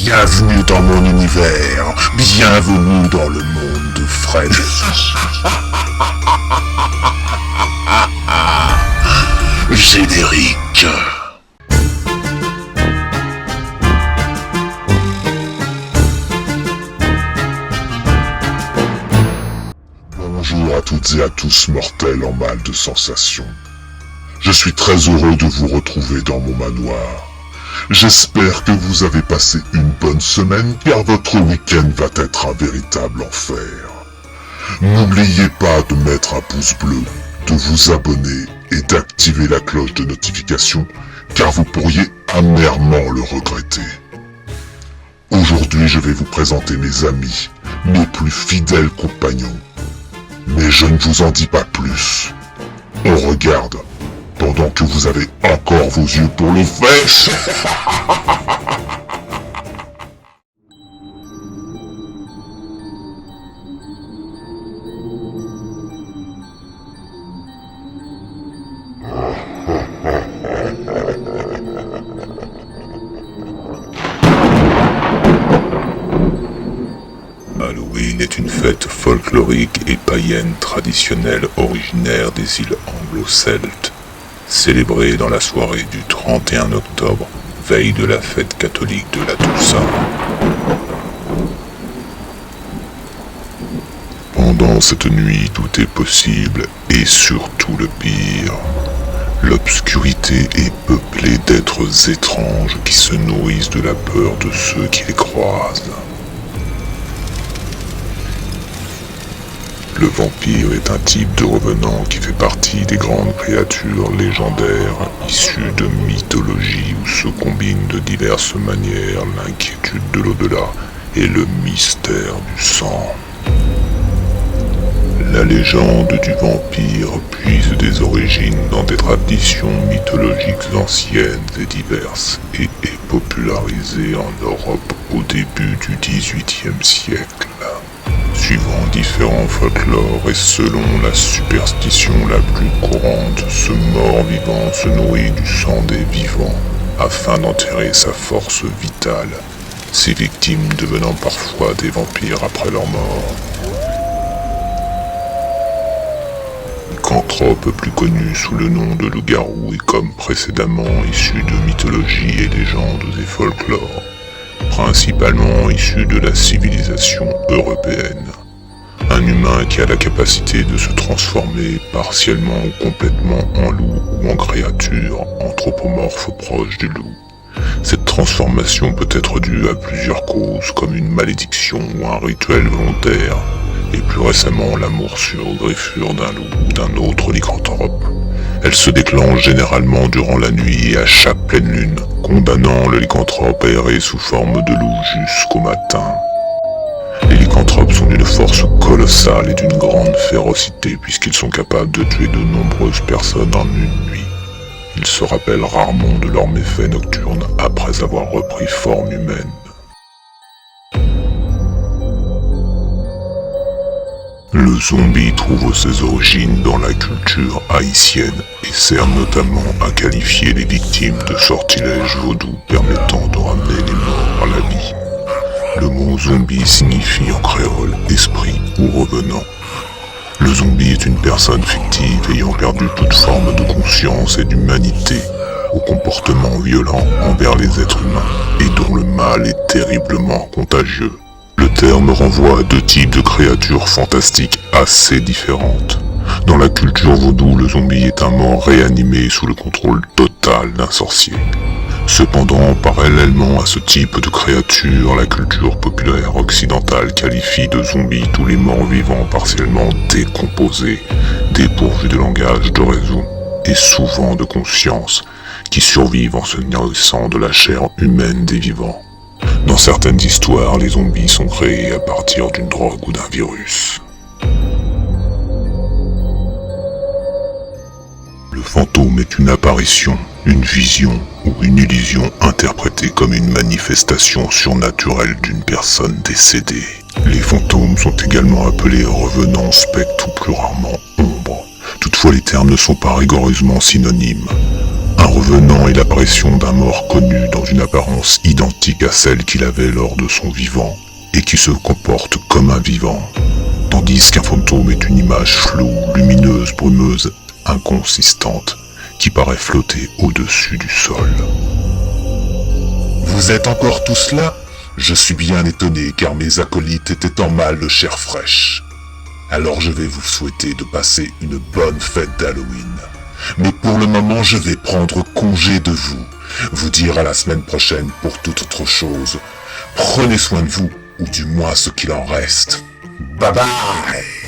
Bienvenue dans mon univers, bienvenue dans le monde de Fred. Générique. Bonjour à toutes et à tous mortels en mal de sensations. Je suis très heureux de vous retrouver dans mon manoir. J'espère que vous avez passé une bonne semaine car votre week-end va être un véritable enfer. N'oubliez pas de mettre un pouce bleu, de vous abonner et d'activer la cloche de notification car vous pourriez amèrement le regretter. Aujourd'hui je vais vous présenter mes amis, mes plus fidèles compagnons. Mais je ne vous en dis pas plus. On regarde pendant que vous avez encore vos yeux pour le faire. Halloween est une fête folklorique et païenne traditionnelle originaire des îles anglo-celtes, célébrée dans la soirée du 31 octobre, veille de la fête catholique de la Toussaint. Pendant cette nuit, tout est possible, et surtout le pire. L'obscurité est peuplée d'êtres étranges qui se nourrissent de la peur de ceux qui les croisent. Le vampire est un type de revenant qui fait partie des grandes créatures légendaires issues de mythologie où se combinent de diverses manières l'inquiétude de l'au-delà et le mystère du sang. La légende du vampire puise des origines dans des traditions mythologiques anciennes et diverses et est popularisée en Europe au début du XVIIIe siècle. Suivant différents folklores et selon la superstition la plus courante, ce mort-vivant se nourrit du sang des vivants afin d'enterrer sa force vitale, ses victimes devenant parfois des vampires après leur mort. Lycanthrope, plus connu sous le nom de loup-garou, est comme précédemment issu de mythologie et légendes et folklore, principalement issu de la civilisation européenne. Un humain qui a la capacité de se transformer partiellement ou complètement en loup ou en créature anthropomorphe proche du loup. Cette transformation peut être due à plusieurs causes comme une malédiction ou un rituel volontaire, et plus récemment la morsure ou griffure d'un loup ou d'un autre lycanthrope. Elle se déclenche généralement durant la nuit et à chaque pleine lune, condamnant le lycanthrope à errer sous forme de loup jusqu'au matin. Les lycanthropes sont d'une force colossale et d'une grande férocité puisqu'ils sont capables de tuer de nombreuses personnes en une nuit. Ils se rappellent rarement de leurs méfaits nocturnes après avoir repris forme humaine. Le zombie trouve ses origines dans la culture haïtienne et sert notamment à qualifier les victimes de sortilèges vaudous permettant de ramener les morts à la vie. Le mot zombie signifie en créole esprit ou revenant. Le zombie est une personne fictive ayant perdu toute forme de conscience et d'humanité, au comportement violent envers les êtres humains et dont le mal est terriblement contagieux. Le terme renvoie à deux types de créatures fantastiques assez différentes. Dans la culture vaudou, le zombie est un mort réanimé sous le contrôle total d'un sorcier. Cependant, parallèlement à ce type de créature, la culture populaire occidentale qualifie de zombies tous les morts vivants partiellement décomposés, dépourvus de langage, de raison et souvent de conscience, qui survivent en se nourrissant de la chair humaine des vivants. Dans certaines histoires, les zombies sont créés à partir d'une drogue ou d'un virus. Le fantôme est une apparition, une vision ou une illusion interprétée comme une manifestation surnaturelle d'une personne décédée. Les fantômes sont également appelés revenants, spectres ou plus rarement ombres. Toutefois, les termes ne sont pas rigoureusement synonymes. Un revenant et l'apparition d'un mort connu dans une apparence identique à celle qu'il avait lors de son vivant, et qui se comporte comme un vivant, tandis qu'un fantôme est une image floue, lumineuse, brumeuse, inconsistante, qui paraît flotter au-dessus du sol. Vous êtes encore tous là? Je suis bien étonné car mes acolytes étaient en mal de chair fraîche. Alors je vais vous souhaiter de passer une bonne fête d'Halloween. Mais pour le moment je vais prendre congé de vous dire à la semaine prochaine pour toute autre chose. Prenez soin de vous, ou du moins ce qu'il en reste. Bye bye!